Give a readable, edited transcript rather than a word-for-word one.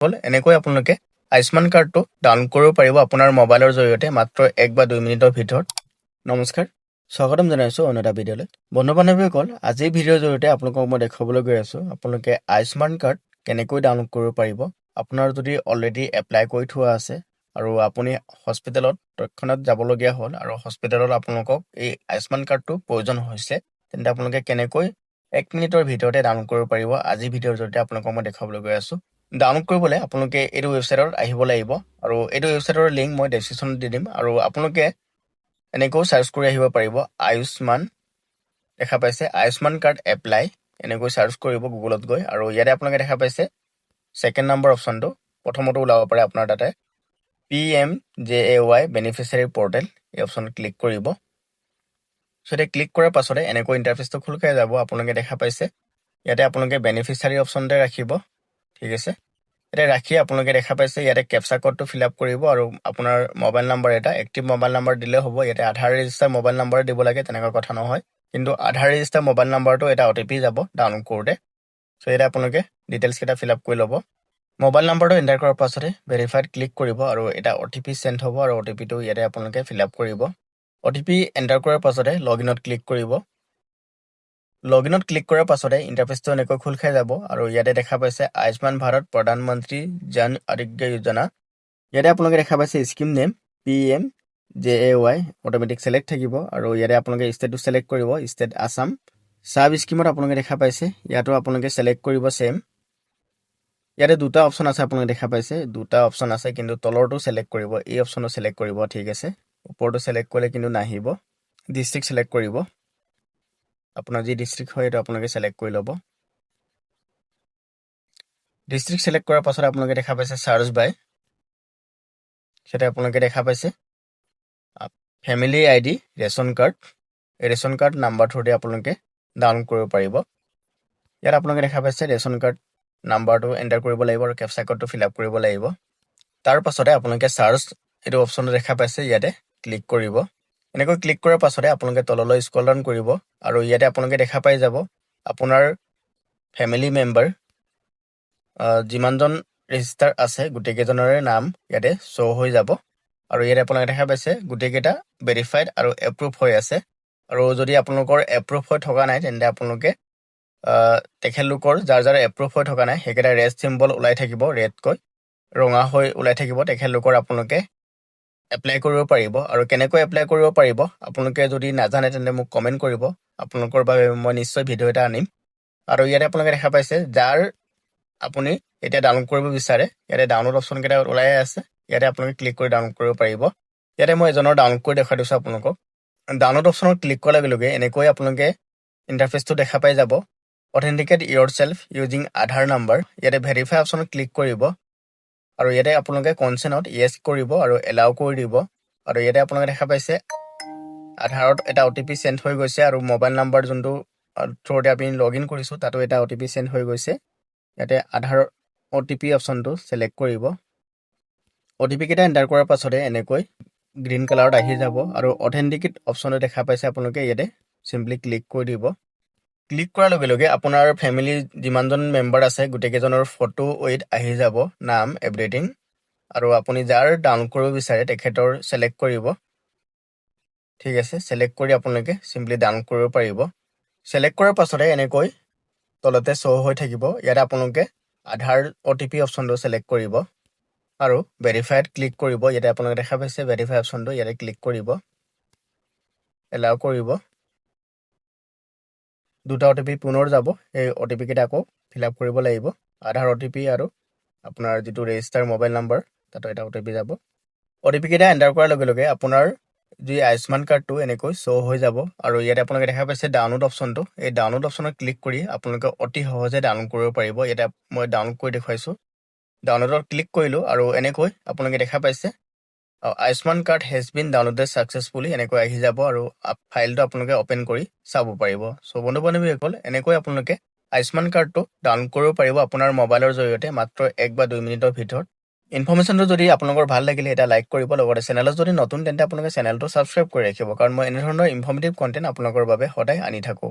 হ'ল এনেকৈ আপোনালোকে আয়ুষ্মান কাৰ্ডটো ডাউনলোড কৰিব পাৰিব আপোনাৰ মোবাইলৰ জৰিয়তে মাত্ৰ 1 বা 2 মিনিটৰ ভিতৰত। নমস্কাৰ, স্বাগতম জনাইছোঁ অন্য এটা ভিডিঅ'লৈ। বন্ধু বান্ধৱীসকল, আজিৰ ভিডিঅ'ৰ জৰিয়তে আপোনালোকক মই দেখুৱাবলৈ গৈ আছোঁ আপোনালোকে আয়ুষ্মান কাৰ্ড কেনেকৈ ডাউনলোড কৰিব পাৰিব। আপোনাৰ যদি অলৰেডি এপ্লাই কৰি থোৱা আছে আৰু আপুনি হস্পিটেলত তৎক্ষণাত যাবলগীয়া হ'ল আৰু হস্পিটেলত আপোনালোকক এই আয়ুষ্মান কাৰ্ডটো প্ৰয়োজন হৈছে, তেন্তে আপোনালোকে কেনেকৈ 1 মিনিটৰ ভিতৰতে ডাউনলোড কৰিব পাৰিব আজিৰ ভিডিঅ'ৰ জৰিয়তে আপোনালোকক মই দেখুৱাবলৈ গৈ আছোঁ। ডাউনলোড কৰিবলৈ আপোনালোকে এইটো ৱেবছাইটত আহিব লাগিব আৰু এইটো ৱেবছাইটৰ লিংক মই ডেছক্ৰিপশ্যনত দি দিম আৰু আপোনালোকে এনেকৈ চাৰ্চ কৰি আহিব পাৰিব আয়ুষ্মান, দেখা পাইছে আয়ুষ্মান কাৰ্ড এপ্লাই, এনেকৈ চাৰ্চ কৰিব গুগলত গৈ আৰু ইয়াতে আপোনালোকে দেখা পাইছে ছেকেণ্ড নম্বৰ অপশ্যনটো প্ৰথমতে ওলাব পাৰে আপোনাৰ তাতে PMJAY বেনিফিচিয়াৰী পৰ্টেল, এই অপশ্যন ক্লিক কৰিব। চ' এতিয়া ক্লিক কৰাৰ পাছতে এনেকৈ ইণ্টাৰফেচটো খোল খাই যাব। আপোনালোকে দেখা পাইছে ইয়াতে আপোনালোকে বেনিফিচিয়াৰী অপশ্যনতে ৰাখিব, ঠিক আছে। এতিয়া ৰাখি আপোনালোকে দেখা পাইছে ইয়াতে কেপচা কোডটো ফিল আপ কৰিব আৰু আপোনাৰ মোবাইল নাম্বাৰ এটা এক্টিভ মোবাইল নাম্বাৰ দিলে হ'ব। ইয়াতে আধাৰ ৰেজিষ্টাৰ মোবাইল নাম্বাৰ দিব লাগে, তেনেকুৱা কথা নহয়, কিন্তু আধাৰ ৰেজিষ্টাৰ মোবাইল নাম্বাৰটো এটা OTP যাব ডাউনলোড কৰোঁতে। চ' ইয়াতে আপোনালোকে ডিটেইলছকেইটা ফিল আপ কৰি ল'ব। মোবাইল নাম্বাৰটো এণ্টাৰ কৰাৰ পাছতে ভেৰিফাইড ক্লিক কৰিব আৰু এটা OTP চেণ্ড হ'ব আৰু OTPটো ইয়াতে আপোনালোকে ফিল আপ কৰিব। OTP এণ্টাৰ কৰাৰ পাছতে লগইনত ক্লিক কৰিব। লগইনত ক্লিক কৰাৰ পাছতে ইণ্টাৰফেচটো এনেকৈ খোল খাই যাব আৰু ইয়াতে দেখা পাইছে আয়ুষ্মান ভাৰত প্ৰধানমন্ত্ৰী জন আৰোগ্য যোজনা। ইয়াতে আপোনালোকে দেখা পাইছে scheme name PMJAY automatic select থাকিব আৰু ইয়াতে আপোনালোকে ষ্টেটটো ছিলেক্ট কৰিব, ষ্টেট আছাম। চাব স্কিমত আপোনালোকে দেখা পাইছে ইয়াতো আপোনালোকে ছিলেক্ট কৰিব ছেম। ইয়াতে দুটা অপশ্যন আছে, আপোনালোকে দেখা পাইছে দুটা অপশ্যন আছে, কিন্তু তলৰটো ছিলেক্ট কৰিব, এই অপশ্যনটো ছিলেক্ট কৰিব, ঠিক আছে। ওপৰটো ছিলেক্ট কৰিলে কিন্তু নাহিব। ডিষ্ট্ৰিক্ট ছিলেক্ট কৰিব, আপোনাৰ যি ডিষ্ট্ৰিক্ট হয় এইটো আপোনালোকে ছিলেক্ট কৰি ল'ব। ডিষ্ট্ৰিক্ট ছিলেক্ট কৰাৰ পাছত আপোনালোকে দেখা পাইছে চাৰ্চ বাই, সেটা আপোনালোকে দেখা পাইছে ফেমিলি ID ৰেচন কাৰ্ড, এই ৰেচন কাৰ্ড নাম্বাৰ থ্ৰুতে আপোনালোকে ডাউনলোড কৰিব পাৰিব। ইয়াত আপোনালোকে দেখা পাইছে ৰেচন কাৰ্ড নাম্বাৰটো এণ্টাৰ কৰিব লাগিব আৰু কেপচা কোডটো ফিল আপ কৰিব লাগিব। তাৰ পাছতে আপোনালোকে চাৰ্চ এইটো অপশ্যনটো দেখা পাইছে ইয়াতে ক্লিক কৰিব। এনেকৈ ক্লিক কৰাৰ পাছতে আপোনালোকে তললৈ স্ক্ৰল ডাউন কৰিব আৰু ইয়াতে আপোনালোকে দেখা পাই যাব আপোনাৰ ফেমিলি মেম্বাৰ যিমানজন ৰেজিষ্টাৰ আছে গোটেইকেইজনৰে নাম ইয়াতে শ্ব' হৈ যাব আৰু ইয়াতে আপোনালোকে দেখা পাইছে গোটেইকেইটা ভেৰিফাইড আৰু এপ্ৰুভ হৈ আছে। আৰু যদি আপোনালোকৰ এপ্ৰুভ হৈ থকা নাই তেন্তে আপোনালোকে তেখেতলোকৰ যাৰ যাৰ এপ্ৰুভ হৈ থকা নাই সেইকেইটা ৰেড চিম্বল ওলাই থাকিব, ৰেডকৈ ৰঙা হৈ ওলাই থাকিব, তেখেতলোকৰ আপোনালোকে এপ্লাই কৰিব পাৰিব। আৰু কেনেকৈ এপ্লাই কৰিব পাৰিব আপোনালোকে যদি নাজানে তেন্তে মোক কমেণ্ট কৰিব, আপোনালোকৰ বাবে মই নিশ্চয় ভিডিঅ' এটা আনিম। আৰু ইয়াতে আপোনালোকে দেখা পাইছে যাৰ আপুনি এতিয়া ডাউনলোড কৰিব বিচাৰে ইয়াতে ডাউনলোড অপশ্যনকেইটা ওলাই আছে, ইয়াতে আপোনালোকে ক্লিক কৰি ডাউনলোড কৰিব পাৰিব। ইয়াতে মই এজনৰ ডাউনলোড কৰি দেখাই দিছোঁ আপোনালোকক। ডাউনলোড অপশ্যনত ক্লিক কৰাৰ লগে লগে এনেকৈ আপোনালোকে ইণ্টাৰফেচটো দেখা পাই যাব। অথেণ্টিকেট ইয়ৰ ছেল্ফ ইউজিং আধাৰ নাম্বাৰ, ইয়াতে ভেৰিফাই অপশ্যনত ক্লিক কৰিব আৰু ইয়াতে আপোনালোকে কনচেণ্টত য়েছ কৰিব আৰু এলাউ কৰি দিব। আৰু ইয়াতে আপোনালোকে দেখা পাইছে আধাৰত এটা OTP চেণ্ড হৈ গৈছে আৰু মোবাইল নাম্বাৰ যোনটো থ্ৰুতে আপুনি লগ ইন কৰিছোঁ তাতো এটা OTP চেণ্ড হৈ গৈছে। ইয়াতে আধাৰ OTP অপশ্যনটো ছিলেক্ট কৰিব। OTP কেইটা এণ্টাৰ কৰাৰ পাছতে এনেকৈ গ্ৰীণ কালাৰত আহি যাব আৰু অথেণ্টিকেট অপশ্যনটো দেখা পাইছে আপোনালোকে ইয়াতে চিম্পলি ক্লিক কৰি দিব। ক্লিক কৰাৰ লগে লগে আপোনাৰ ফেমিলি যিমানজন মেম্বাৰ আছে গোটেইকেইজনৰ ফটো উইথ আহি যাব, নাম এভৰিথিং। আৰু আপুনি যাৰ ডাউনলোড কৰিব বিচাৰে তেখেতৰ ছিলেক্ট কৰিব, ঠিক আছে। ছিলেক্ট কৰি আপোনালোকে চিম্পলি ডাউনলোড কৰিব পাৰিব। ছিলেক্ট কৰাৰ পাছতে এনেকৈ তলতে শ্ব' হৈ থাকিব। ইয়াতে আপোনালোকে আধাৰ OTP অপশ্যনটো ছিলেক্ট কৰিব আৰু ভেৰিফাইড ক্লিক কৰিব। ইয়াতে আপোনালোকে দেখা পাইছে ভেৰিফাই অপশ্যনটো, ইয়াতে ক্লিক কৰিব, এলাউ কৰিব। দুটা OTP পুনৰ যাব, এই OTP কেইটা আকৌ ফিল আপ কৰিব লাগিব। আধাৰ OTP আৰু আপোনাৰ যিটো ৰেজিষ্টাৰ মোবাইল নাম্বাৰ তাতো এটা OTP যাব। OTP কেইটা এণ্টাৰ কৰাৰ লগে লগে আপোনাৰ যি আয়ুষ্মান কাৰ্ডটো এনেকৈ শ্ব' হৈ যাব আৰু ইয়াতে আপোনালোকে দেখা পাইছে ডাউনলোড অপশ্যনটো, এই ডাউনলোড অপশ্যনত ক্লিক কৰি আপোনালোকে অতি সহজে ডাউনলোড কৰিব পাৰিব। ইয়াতে মই ডাউনলোড কৰি দেখুৱাইছোঁ, ডাউনলোডত ক্লিক কৰিলোঁ আৰু এনেকৈ আপোনালোকে দেখা পাইছে Ayushman card has been downloaded successfully এনেকৈ আহি যাব আৰু ফাইলটো আপোনালোকে অ'পেন কৰি চাব পাৰিব। চ' বন্ধু বান্ধৱীসকল, এনেকৈ আপোনালোকে আয়ুষ্মান কাৰ্ডটো ডাউনলোড কৰিব পাৰিব আপোনাৰ মোবাইলৰ জৰিয়তে মাত্ৰ 1 বা 2 মিনিটৰ ভিতৰত। ইনফৰ্মেশ্যনটো যদি আপোনালোকৰ ভাল লাগিলে এটা লাইক কৰিব, লগতে চেনেলত যদি নতুন তেন্তে আপোনালোকে চেনেলটো ছাবস্ক্ৰাইব কৰি ৰাখিব, কাৰণ মই এনেধৰণৰ ইনফৰ্মেটিভ কণ্টেণ্ট আপোনালোকৰ বাবে সদায় আনি থাকোঁ।